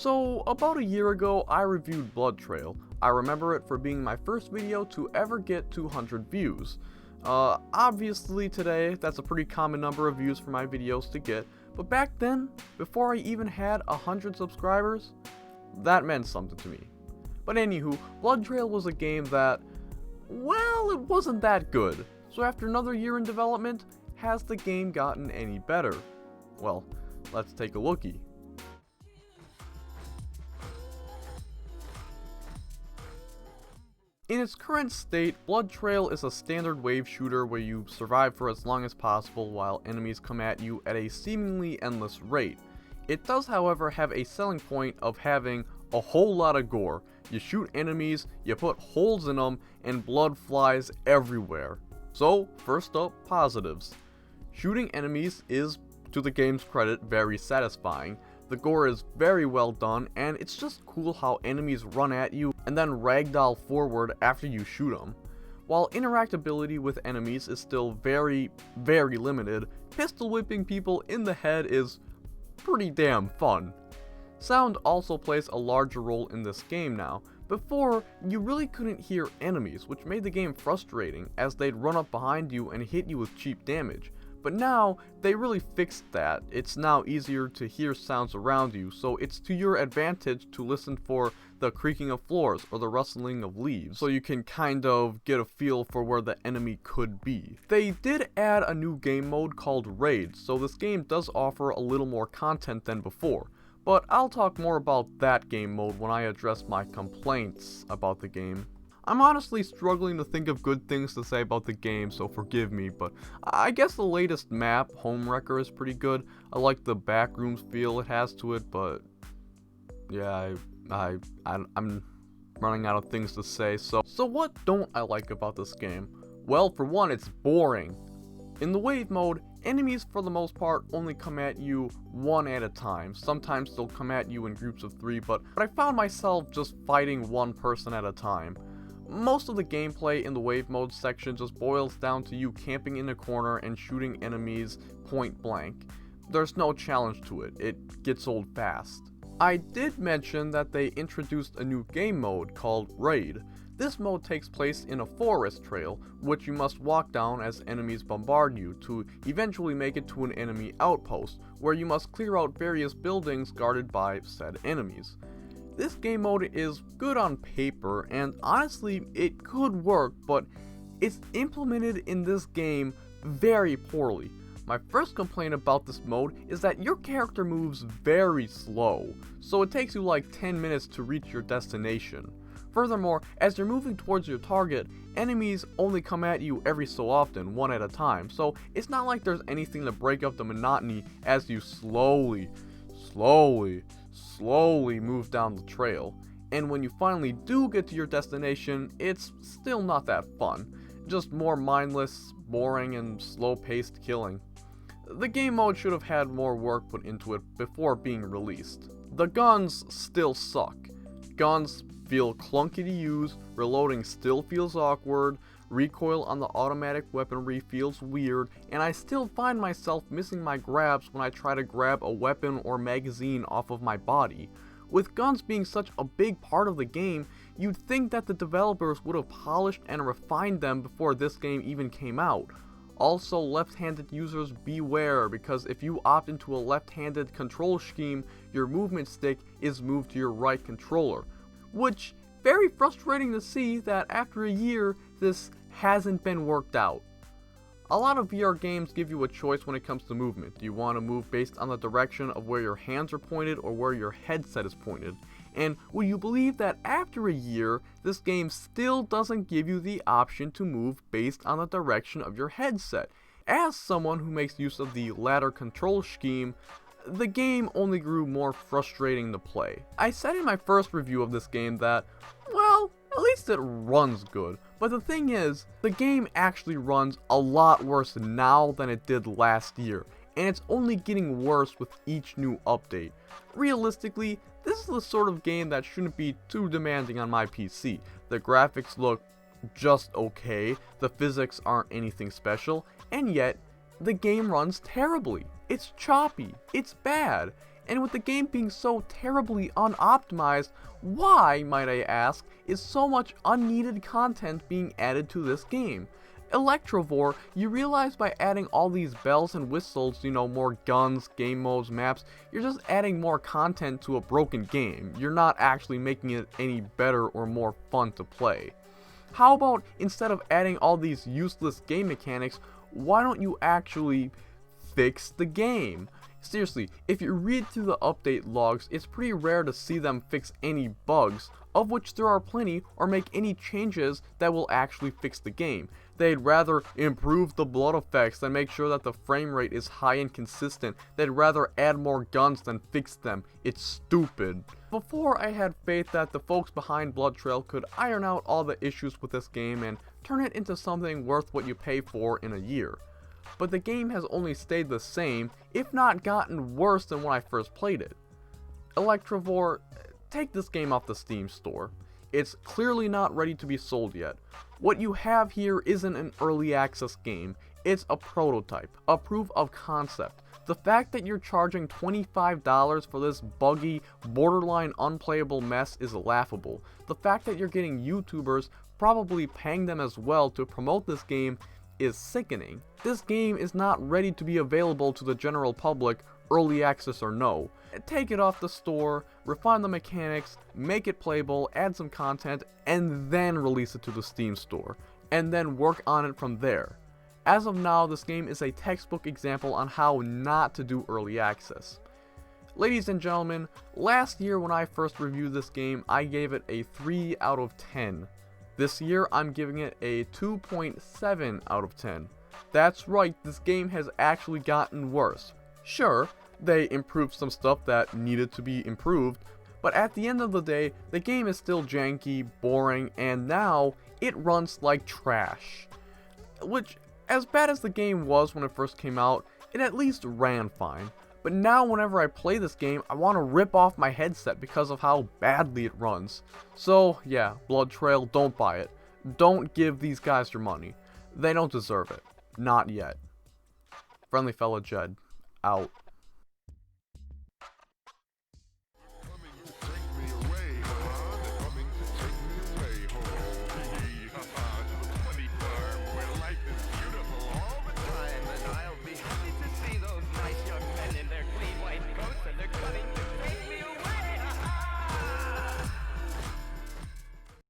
So, about a year ago, I reviewed Blood Trail. I remember it for being my first video to ever get 200 views. Obviously today, that's a pretty common number of views for my videos to get, but back then, before I even had 100 subscribers, that meant something to me. But anywho, Blood Trail was a game that, well, it wasn't that good. So after another year in development, has the game gotten any better? Well, let's take a lookie. In its current state, Blood Trail is a standard wave shooter where you survive for as long as possible while enemies come at you at a seemingly endless rate. It does, however, have a selling point of having a whole lot of gore. You shoot enemies, you put holes in them, and blood flies everywhere. So, first up, positives. Shooting enemies is, to the game's credit, very satisfying. The gore is very well done, and it's just cool how enemies run at you and then ragdoll forward after you shoot them. While interactability with enemies is still very, very limited, pistol whipping people in the head is pretty damn fun. Sound also plays a larger role in this game now. Before, you really couldn't hear enemies, which made the game frustrating as they'd run up behind you and hit you with cheap damage. But now, they really fixed that. It's now easier to hear sounds around you, so it's to your advantage to listen for the creaking of floors or the rustling of leaves, so you can kind of get a feel for where the enemy could be. They did add a new game mode called Raid, so this game does offer a little more content than before. But I'll talk more about that game mode when I address my complaints about the game. I'm honestly struggling to think of good things to say about the game, so forgive me, but I guess the latest map, Homewrecker, is pretty good. I like the backrooms feel it has to it, but yeah, I'm running out of things to say. So what don't I like about this game? Well, for one, it's boring. In the wave mode, enemies for the most part only come at you one at a time. Sometimes they'll come at you in groups of 3, but I found myself just fighting one person at a time. Most of the gameplay in the wave mode section just boils down to you camping in a corner and shooting enemies point blank. There's no challenge to it, it gets old fast. I did mention that they introduced a new game mode called Raid. This mode takes place in a forest trail, which you must walk down as enemies bombard you to eventually make it to an enemy outpost, where you must clear out various buildings guarded by said enemies. This game mode is good on paper, and honestly, it could work, but it's implemented in this game very poorly. My first complaint about this mode is that your character moves very slow, so it takes you like 10 minutes to reach your destination. Furthermore, as you're moving towards your target, enemies only come at you every so often, one at a time, so it's not like there's anything to break up the monotony as you slowly move down the trail. And when you finally do get to your destination, it's still not that fun. Just more mindless, boring, and slow-paced killing. The game mode should have had more work put into it before being released. The guns still suck. Guns feel clunky to use, reloading still feels awkward, recoil on the automatic weaponry feels weird, and I still find myself missing my grabs when I try to grab a weapon or magazine off of my body. With guns being such a big part of the game, you'd think that the developers would have polished and refined them before this game even came out. Also, left-handed users beware, because if you opt into a left-handed control scheme, your movement stick is moved to your right controller. Which, very frustrating to see that after a year, this hasn't been worked out. A lot of VR games give you a choice when it comes to movement. Do you want to move based on the direction of where your hands are pointed or where your headset is pointed? And will you believe that after a year, this game still doesn't give you the option to move based on the direction of your headset? As someone who makes use of the latter control scheme, the game only grew more frustrating to play. I said in my first review of this game that, well, at least it runs good. But the thing is, the game actually runs a lot worse now than it did last year, and it's only getting worse with each new update. Realistically, this is the sort of game that shouldn't be too demanding on my PC. The graphics look just okay, the physics aren't anything special, and yet, the game runs terribly. It's choppy, it's bad, And with the game being so terribly unoptimized, why, might I ask, is so much unneeded content being added to this game? Electrovore, you realize by adding all these bells and whistles, more guns, game modes, maps, you're just adding more content to a broken game. You're not actually making it any better or more fun to play. How about instead of adding all these useless game mechanics, why don't you actually fix the game? Seriously, if you read through the update logs, it's pretty rare to see them fix any bugs, of which there are plenty, or make any changes that will actually fix the game. They'd rather improve the blood effects than make sure that the frame rate is high and consistent. They'd rather add more guns than fix them. It's stupid. Before, I had faith that the folks behind Blood Trail could iron out all the issues with this game and turn it into something worth what you pay for in a year. But the game has only stayed the same, if not gotten worse than when I first played it. Electrovore, take this game off the Steam store. It's clearly not ready to be sold yet. What you have here isn't an early access game, it's a prototype, a proof of concept. The fact that you're charging $25 for this buggy, borderline unplayable mess is laughable. The fact that you're getting YouTubers, probably paying them as well to promote this game, is sickening. This game is not ready to be available to the general public, early access or no. Take it off the store, refine the mechanics, make it playable, add some content, and then release it to the Steam store, and then work on it from there. As of now, this game is a textbook example on how not to do early access. Ladies and gentlemen, last year when I first reviewed this game, I gave it a 3 out of 10. This year, I'm giving it a 2.7 out of 10. That's right, this game has actually gotten worse. Sure, they improved some stuff that needed to be improved, but at the end of the day, the game is still janky, boring, and now it runs like trash. Which, as bad as the game was when it first came out, it at least ran fine. But now whenever I play this game, I want to rip off my headset because of how badly it runs. So yeah, Blood Trail, don't buy it. Don't give these guys your money. They don't deserve it. Not yet. Friendly Fella Jed, out.